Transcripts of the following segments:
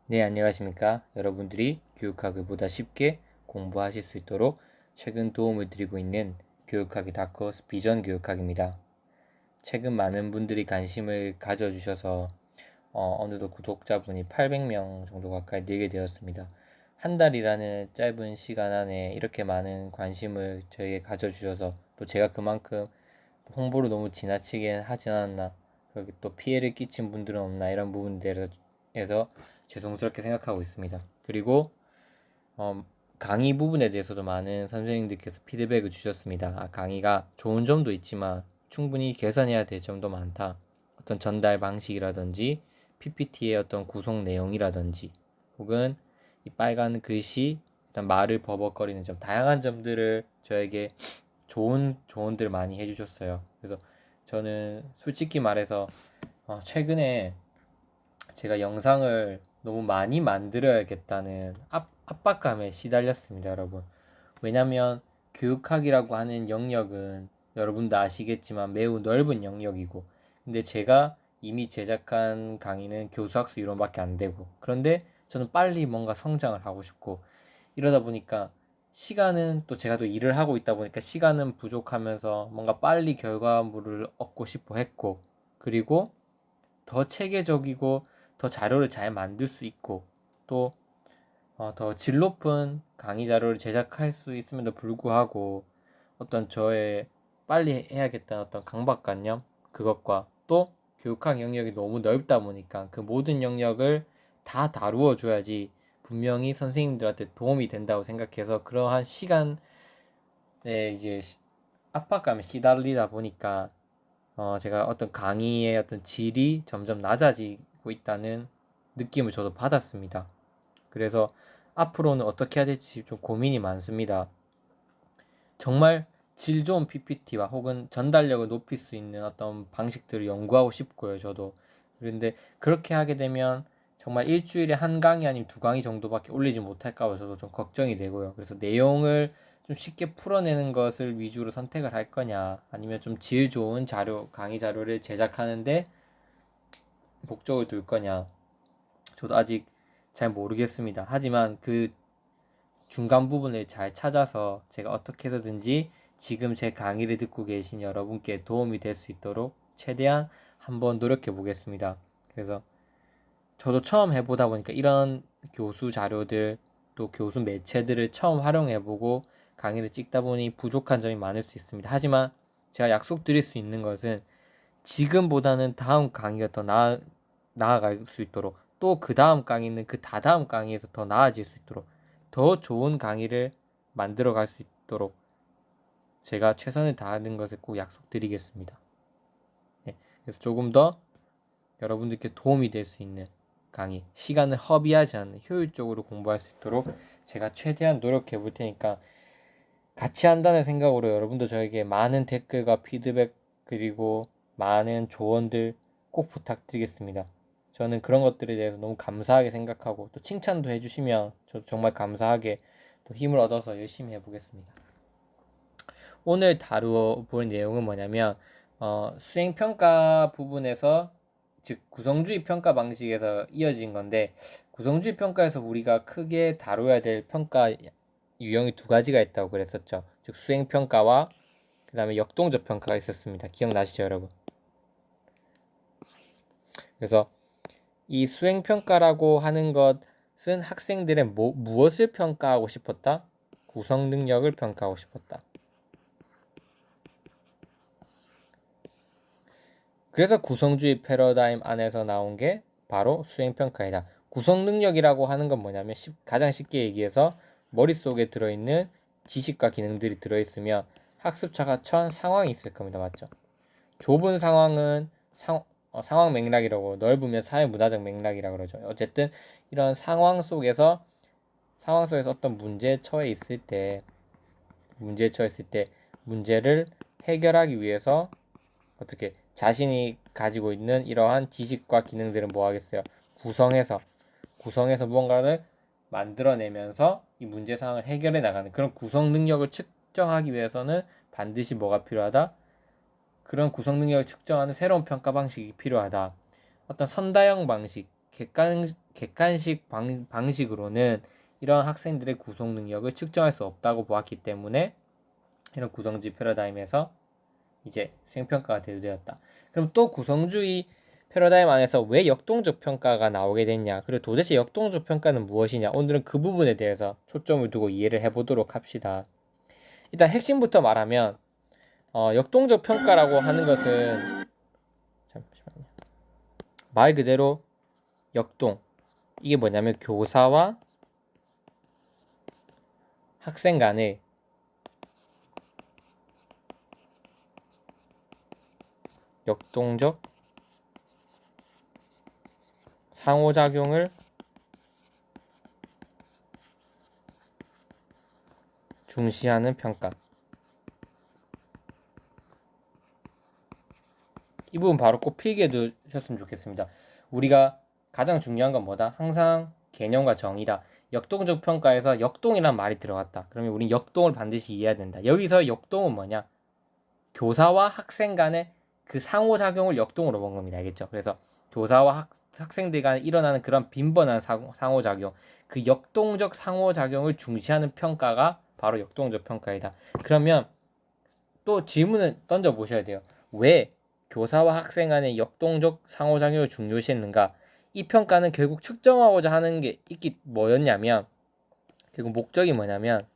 네, 안녕하십니까. 여러분들이 교육학을 보다 쉽게 공부하실 수 있도록 최근 도움을 드리고 있는 교육학의 다커스 비전 교육학입니다. 최근 많은 분들이 관심을 가져주셔서 어느덧 구독자분이 800명 정도 가까이 늘게 되었습니다. 한 달이라는 짧은 시간 안에 이렇게 많은 관심을 저에게 가져주셔서 또 제가 그만큼 홍보를 너무 지나치게 하지 않았나, 그렇게 또 피해를 끼친 분들은 없나, 이런 부분들에서 죄송스럽게 생각하고 있습니다. 그리고 강의 부분에 대해서도 많은 선생님들께서 피드백을 주셨습니다. 강의가 좋은 점도 있지만 충분히 개선해야 될 점도 많다. 어떤 전달 방식이라든지 PPT의 어떤 구성 내용이라든지 혹은 이 빨간 글씨, 일단 말을 버벅거리는 점, 다양한 점들을 저에게 좋은 조언들을 많이 해주셨어요. 그래서 저는 솔직히 말해서 최근에 제가 영상을 너무 많이 만들어야겠다는 압박감에 시달렸습니다, 여러분. 왜냐면 교육학이라고 하는 영역은 여러분도 아시겠지만 매우 넓은 영역이고, 근데 제가 이미 제작한 강의는 교수학습 이론밖에 안 되고, 그런데 저는 빨리 뭔가 성장을 하고 싶고, 이러다 보니까 시간은 또 제가 또 일을 하고 있다 보니까 시간은 부족하면서 뭔가 빨리 결과물을 얻고 싶어 했고, 그리고 더 체계적이고 더 자료를 잘 만들 수 있고 또 더 질 높은 강의 자료를 제작할 수 있음에도 불구하고 어떤 저의 빨리 해야겠다는 어떤 강박관념, 그것과 또 교육학 영역이 너무 넓다 보니까 그 모든 영역을 다 다루어 줘야지 분명히 선생님들한테 도움이 된다고 생각해서 그러한 시간에 이제 압박감에 시달리다 보니까 제가 어떤 강의의 어떤 질이 점점 낮아지고 있다는 느낌을 저도 받았습니다. 그래서 앞으로는 어떻게 해야 될지 좀 고민이 많습니다. 정말 질 좋은 PPT와 혹은 전달력을 높일 수 있는 어떤 방식들을 연구하고 싶고요, 저도. 그런데 그렇게 하게 되면 정말 일주일에 한 강의 아니면 두 강의 정도밖에 올리지 못할까 봐 저도 좀 걱정이 되고요. 그래서 내용을 좀 쉽게 풀어내는 것을 위주로 선택을 할 거냐, 아니면 좀 질 좋은 자료, 강의 자료를 제작하는데 목적을 둘 거냐, 저도 아직 잘 모르겠습니다. 하지만 그 중간 부분을 잘 찾아서 제가 어떻게 해서든지 지금 제 강의를 듣고 계신 여러분께 도움이 될 수 있도록 최대한 한번 노력해 보겠습니다. 그래서 저도 처음 해보다 보니까 이런 교수 자료들 또 교수 매체들을 처음 활용해 보고 강의를 찍다 보니 부족한 점이 많을 수 있습니다. 하지만 제가 약속드릴 수 있는 것은 지금보다는 다음 강의가 더 나아갈 수 있도록, 또 그 다음 강의는 그 다다음 강의에서 더 나아질 수 있도록 더 좋은 강의를 만들어 갈 수 있도록 제가 최선을 다하는 것을 꼭 약속드리겠습니다. 네, 그래서 조금 더 여러분들께 도움이 될 수 있는 강의, 시간을 허비하지 않는 효율적으로 공부할 수 있도록 제가 최대한 노력해 볼 테니까 같이 한다는 생각으로 여러분도 저에게 많은 댓글과 피드백 그리고 많은 조언들 꼭 부탁드리겠습니다. 저는 그런 것들에 대해서 너무 감사하게 생각하고 또 칭찬도 해주시면 저도 정말 감사하게 또 힘을 얻어서 열심히 해보겠습니다. 오늘 다루어 볼 내용은 뭐냐면 수행평가 부분에서, 즉 구성주의 평가 방식에서 이어진 건데, 구성주의 평가에서 우리가 크게 다뤄야 될 평가 유형이 두 가지가 있다고 그랬었죠. 즉 수행평가와 그 다음에 역동적 평가가 있었습니다. 기억나시죠, 여러분? 그래서 이 수행평가라고 하는 것은 학생들의 무엇을 평가하고 싶었다? 구성 능력을 평가하고 싶었다. 그래서 구성주의 패러다임 안에서 나온 게 바로 수행평가이다. 구성 능력이라고 하는 건 뭐냐면 가장 쉽게 얘기해서 머릿속에 들어있는 지식과 기능들이 들어있으면 학습자가 처한 상황이 있을 겁니다. 맞죠? 좁은 상황은 상황 맥락이라고, 넓으면 사회 문화적 맥락이라고 그러죠. 어쨌든 이런 상황 속에서 어떤 문제에 처했을 때 문제를 해결하기 위해서 어떻게 자신이 가지고 있는 이러한 지식과 기능들은 뭐 하겠어요? 구성해서 무언가를 만들어내면서 이 문제 상황을 해결해 나가는 그런 구성 능력을 측정하기 위해서는 반드시 뭐가 필요하다? 그런 구성 능력을 측정하는 새로운 평가 방식이 필요하다. 어떤 선다형 방식, 객관식 방식으로는 이런 학생들의 구성 능력을 측정할 수 없다고 보았기 때문에 이런 구성주의 패러다임에서 이제 수행평가가 대두되었다. 그럼 또 구성주의 패러다임 안에서 왜 역동적 평가가 나오게 됐냐, 그리고 도대체 역동적 평가는 무엇이냐, 오늘은 그 부분에 대해서 초점을 두고 이해를 해보도록 합시다. 일단 핵심부터 말하면 역동적 평가라고 하는 것은 잠시만요. 말 그대로 역동, 이게 뭐냐면 교사와 학생 간의 역동적 상호작용을 중시하는 평가. 이 부분 바로 꼭 필기해 두셨으면 좋겠습니다. 우리가 가장 중요한 건 뭐다? 항상 개념과 정의다. 역동적 평가에서 역동이란 말이 들어갔다. 그러면 우린 역동을 반드시 이해해야 된다. 여기서 역동은 뭐냐? 교사와 학생 간의 그 상호작용을 역동으로 본 겁니다. 알겠죠? 그래서 교사와 학생들 간에 일어나는 그런 빈번한 상호작용, 그 역동적 상호작용을 중시하는 평가가 바로 역동적 평가이다. 그러면 또 질문을 던져보셔야 돼요. 왜 교사와 학생 간의 역동적 상호작용을 중요시했는가? 이 평가는 결국 측정하고자 하는 게 뭐였냐면, 결국 목적이 뭐냐면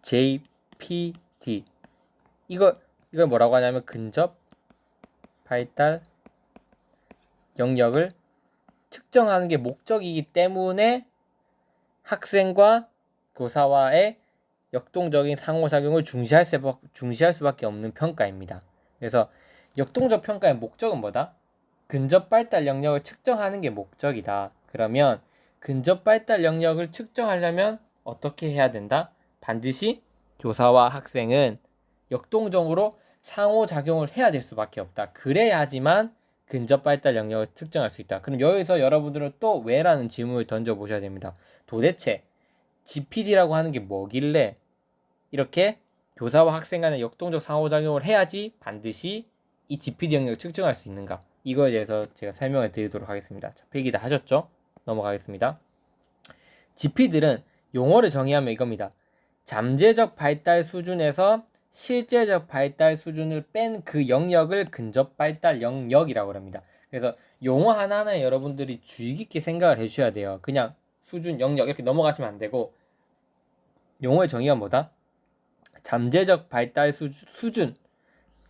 JPT, 이걸 뭐라고 하냐면 근접 발달 영역을 측정하는 게 목적이기 때문에 학생과 교사와의 역동적인 상호작용을 중시할 수밖에 없는 평가입니다. 그래서 역동적 평가의 목적은 뭐다? 근접 발달 영역을 측정하는 게 목적이다. 그러면 근접 발달 영역을 측정하려면 어떻게 해야 된다? 반드시 교사와 학생은 역동적으로 상호작용을 해야 될 수밖에 없다. 그래야지만 근접 발달 영역을 측정할 수 있다. 그럼 여기서 여러분들은 또 왜라는 질문을 던져보셔야 됩니다. 도대체 GPD라고 하는 게 뭐길래 이렇게 교사와 학생 간의 역동적 상호작용을 해야지 반드시 이 GPD 영역을 측정할 수 있는가? 이거에 대해서 제가 설명을 드리도록 하겠습니다. 자, 필기 다 하셨죠? 넘어가겠습니다. GP들은 용어를 정의하면 이겁니다. 잠재적 발달 수준에서 실제적 발달 수준을 뺀 그 영역을 근접 발달 영역이라고 합니다. 그래서 용어 하나하나 여러분들이 주의 깊게 생각을 해주셔야 돼요. 그냥 수준, 영역 이렇게 넘어가시면 안 되고, 용어의 정의가 뭐다? 잠재적 발달 수준,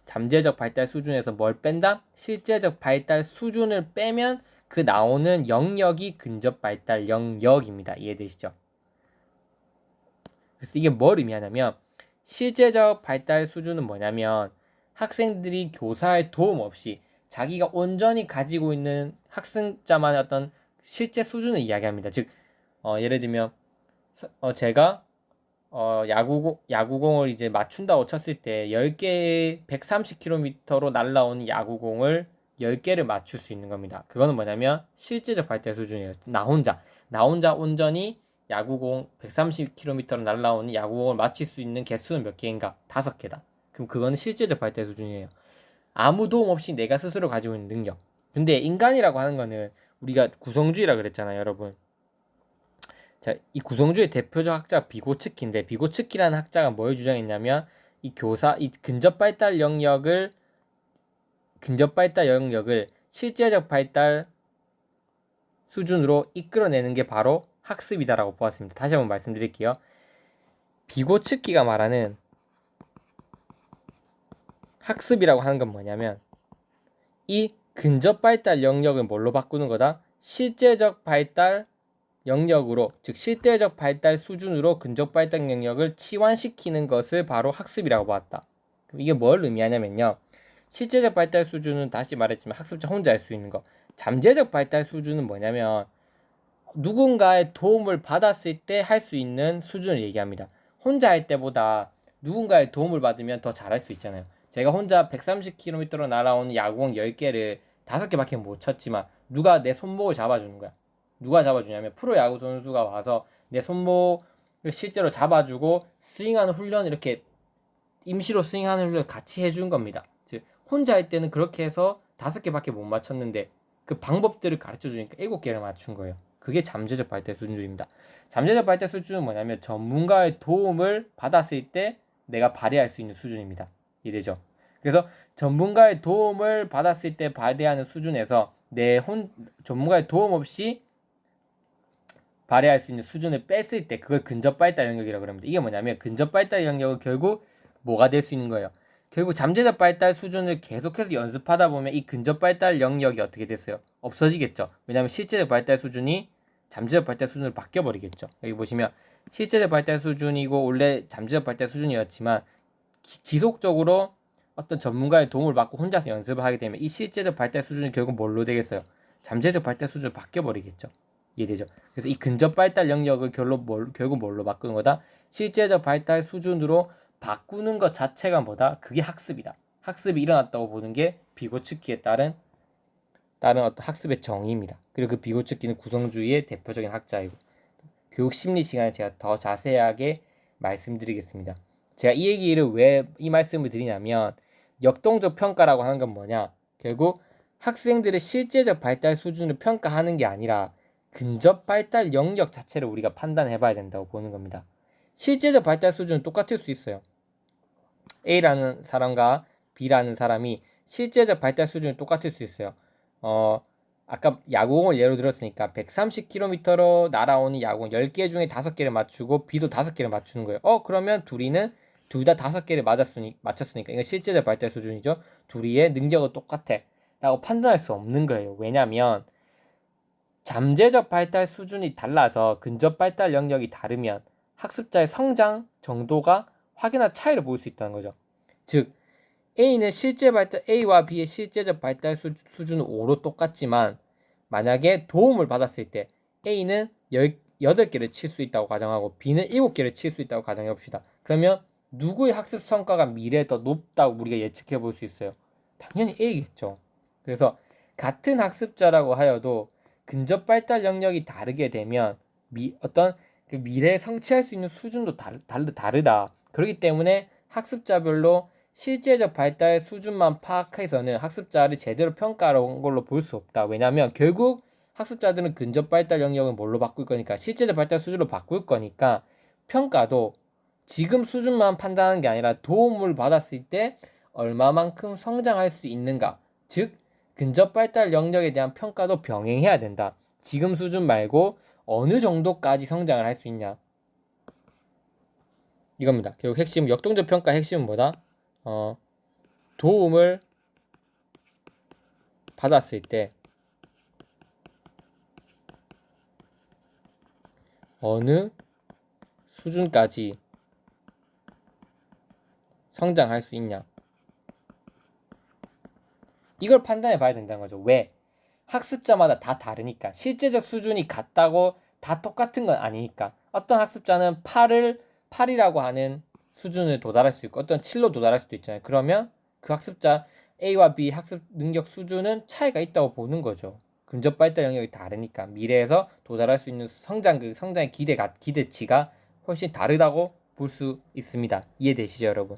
잠재적 발달 수준에서 뭘 뺀다? 실제적 발달 수준을 빼면 그 나오는 영역이 근접 발달 영역입니다. 이해되시죠? 그래서 이게 뭘 의미하냐면, 실제적 발달 수준은 뭐냐면 학생들이 교사의 도움 없이 자기가 온전히 가지고 있는 학습자만의 어떤 실제 수준을 이야기합니다. 즉 예를 들면 제가 야구공을 이제 맞춘다고 쳤을 때 10개의 130km로 날아오는 야구공을 10개를 맞출 수 있는 겁니다. 그거는 뭐냐면 실제적 발달 수준이에요. 나 혼자 온전히 야구공 130km로 날아오는 야구공을 맞출 수 있는 개수는 몇 개인가? 5개다. 그럼 그거는 실제적 발달 수준이에요. 아무 도움 없이 내가 스스로 가지고 있는 능력. 근데 인간이라고 하는 거는 우리가 구성주의라 그랬잖아요, 여러분. 자, 이 구성주의 대표적 학자가 비고츠키인데, 비고츠키라는 학자가 뭘 주장했냐면 이 근접 발달 영역을 실제적 발달 수준으로 이끌어내는 게 바로 학습이다라고 보았습니다. 다시 한번 말씀드릴게요. 비고츠키가 말하는 학습이라고 하는 건 뭐냐면 이 근접 발달 영역을 뭘로 바꾸는 거다? 실제적 발달 영역으로, 즉 실제적 발달 수준으로 근접 발달 영역을 치환시키는 것을 바로 학습이라고 보았다. 이게 뭘 의미하냐면요. 실제적 발달 수준은 다시 말했지만 학습자 혼자 할 수 있는 거. 잠재적 발달 수준은 뭐냐면 누군가의 도움을 받았을 때 할 수 있는 수준을 얘기합니다. 혼자 할 때보다 누군가의 도움을 받으면 더 잘할 수 있잖아요. 제가 혼자 130km로 날아오는 야구공 10개를 5개밖에 못 쳤지만 누가 내 손목을 잡아주는 거야. 누가 잡아주냐면 프로야구 선수가 와서 내 손목을 실제로 잡아주고 스윙하는 훈련, 이렇게 임시로 스윙하는 훈련을 같이 해준 겁니다. 즉 혼자 할 때는 그렇게 해서 5개밖에 못 맞췄는데 그 방법들을 가르쳐 주니까 7개를 맞춘 거예요. 그게 잠재적 발달 수준입니다. 잠재적 발달 수준은 뭐냐면 전문가의 도움을 받았을 때 내가 발휘할 수 있는 수준입니다. 이해되죠? 그래서 전문가의 도움을 받았을 때 발휘하는 수준에서 전문가의 도움 없이 발휘할 수 있는 수준을 뺐을 때 그걸 근접 발달 영역이라고 합니다. 이게 뭐냐면 근접 발달 영역은 결국 뭐가 될 수 있는 거예요? 결국 잠재적 발달 수준을 계속해서 연습하다 보면 이 근접 발달 영역이 어떻게 됐어요? 없어지겠죠. 왜냐하면 실제적 발달 수준이 잠재적 발달 수준으로 바뀌어 버리겠죠. 여기 보시면 실제적 발달 수준이고 원래 잠재적 발달 수준이었지만 지속적으로 어떤 전문가의 도움을 받고 혼자서 연습을 하게 되면 이 실제적 발달 수준이 결국 뭘로 되겠어요? 잠재적 발달 수준으로 바뀌어 버리겠죠. 이해되죠? 그래서 이 근접 발달 영역을 결국 뭘로 바꾸는 거다? 실제적 발달 수준으로 바꾸는 것 자체가 뭐다? 그게 학습이다. 학습이 일어났다고 보는 게 비고츠키에 따른 어떤 학습의 정의입니다. 그리고 그 비고츠키는 구성주의의 대표적인 학자이고 교육 심리 시간에 제가 더 자세하게 말씀드리겠습니다. 제가 이 얘기를 왜 이 말씀을 드리냐면 역동적 평가라고 하는 건 뭐냐? 결국 학생들의 실제적 발달 수준을 평가하는 게 아니라 근접 발달 영역 자체를 우리가 판단해 봐야 된다고 보는 겁니다. 실제적 발달 수준은 똑같을 수 있어요. A라는 사람과 B라는 사람이 실제적 발달 수준이 똑같을 수 있어요. 아까 야구공을 예로 들었으니까 130km로 날아오는 야구공 10개 중에 5개를 맞추고 B도 5개를 맞추는 거예요. 그러면 둘 다 5개를 맞췄으니까 이건 실제적 발달 수준이죠. 둘이의 능력은 똑같아 라고 판단할 수 없는 거예요. 왜냐면 잠재적 발달 수준이 달라서 근접 발달 영역이 다르면 학습자의 성장 정도가 확연한 차이를 볼 수 있다는 거죠. 즉 A와 B의 실제적 발달 수준은 5로 똑같지만 만약에 도움을 받았을 때 A는 8개를 칠 수 있다고 가정하고 B는 7개를 칠 수 있다고 가정해 봅시다. 그러면 누구의 학습 성과가 미래에 더 높다고 우리가 예측해 볼 수 있어요? 당연히 A겠죠. 그래서 같은 학습자라고 하여도 근접 발달 영역이 다르게 되면 어떤 그 미래에 성취할 수 있는 수준도 다르다. 그렇기 때문에 학습자별로 실제적 발달 수준만 파악해서는 학습자를 제대로 평가한 걸로 볼 수 없다. 왜냐하면 결국 학습자들은 근접 발달 영역을 뭘로 바꿀 거니까 실제적 발달 수준으로 바꿀 거니까 평가도 지금 수준만 판단하는 게 아니라 도움을 받았을 때 얼마만큼 성장할 수 있는가, 즉 근접 발달 영역에 대한 평가도 병행해야 된다. 지금 수준 말고 어느 정도까지 성장을 할 수 있냐, 이겁니다. 결국 핵심, 역동적 평가 핵심은 뭐다? 도움을 받았을 때 어느 수준까지 성장할 수 있냐, 이걸 판단해 봐야 된다는 거죠. 왜? 학습자마다 다 다르니까. 실제적 수준이 같다고 다 똑같은 건 아니니까. 어떤 학습자는 8이라고 하는 수준을 도달할 수 있고 어떤 7로 도달할 수도 있잖아요. 그러면 그 학습자 A와 B 학습 능력 수준은 차이가 있다고 보는 거죠. 근접 발달 영역이 다르니까 미래에서 도달할 수 있는 성장의 기대치가 훨씬 다르다고 볼 수 있습니다. 이해되시죠, 여러분?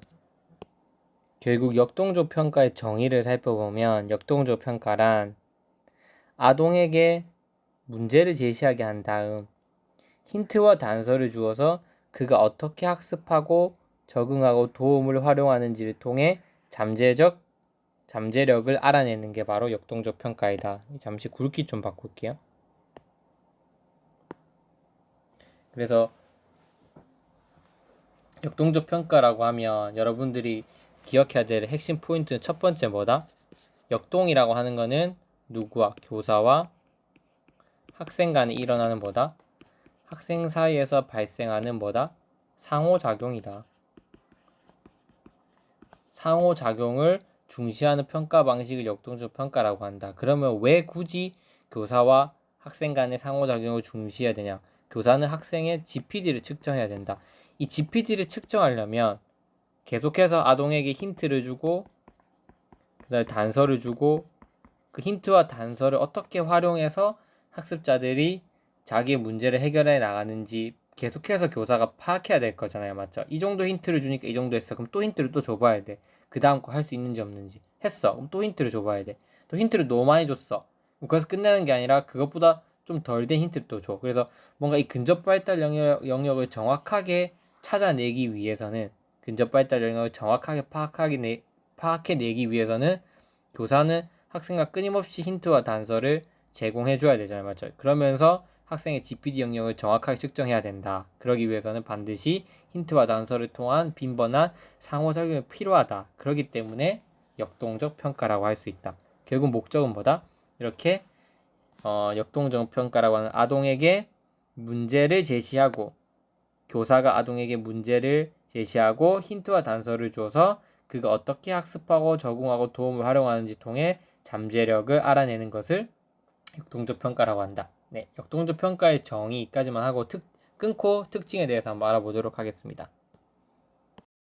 결국 역동적 평가의 정의를 살펴보면 역동적 평가란 아동에게 문제를 제시하게 한 다음 힌트와 단서를 주어서 그가 어떻게 학습하고 적응하고 도움을 활용하는지를 통해 잠재력을 알아내는 게 바로 역동적 평가이다. 잠시 굵기 좀 바꿀게요. 그래서 역동적 평가라고 하면 여러분들이 기억해야 될 핵심 포인트는 첫 번째 뭐다? 역동이라고 하는 거는 누구와? 교사와 학생 간에 일어나는 뭐다? 학생 사이에서 발생하는 뭐다? 상호작용이다. 상호작용을 중시하는 평가 방식을 역동적 평가라고 한다. 그러면 왜 굳이 교사와 학생 간의 상호작용을 중시해야 되냐? 교사는 학생의 GPD를 측정해야 된다. 이 GPD를 측정하려면 계속해서 아동에게 힌트를 주고 그다음에 단서를 주고 그 힌트와 단서를 어떻게 활용해서 학습자들이 자기의 문제를 해결해 나가는지 계속해서 교사가 파악해야 될 거잖아요. 맞죠? 이 정도 힌트를 주니까 이 정도 했어. 그럼 또 힌트를 또 줘봐야 돼. 그 다음 거 할 수 있는지 없는지. 했어. 그럼 또 힌트를 줘봐야 돼. 또 힌트를 너무 많이 줬어. 그래서 끝내는 게 아니라 그것보다 좀 덜 된 힌트를 또 줘. 그래서 뭔가 이 근접 발달 영역을 정확하게 찾아내기 위해서는 근접 발달 영역을 정확하게 파악해내기 위해서는 교사는 학생과 끊임없이 힌트와 단서를 제공해 줘야 되잖아요. 맞죠? 그러면서 학생의 GPD 영역을 정확하게 측정해야 된다. 그러기 위해서는 반드시 힌트와 단서를 통한 빈번한 상호작용이 필요하다. 그렇기 때문에 역동적 평가라고 할 수 있다. 결국 목적은 뭐다? 이렇게 역동적 평가라고 하는 아동에게 문제를 제시하고 교사가 아동에게 문제를 제시하고 힌트와 단서를 줘서 그가 어떻게 학습하고 적응하고 도움을 활용하는지 통해 잠재력을 알아내는 것을 역동적 평가라고 한다. 네, 역동적 평가의 정의까지만 하고 끊고 특징에 대해서 한번 알아보도록 하겠습니다.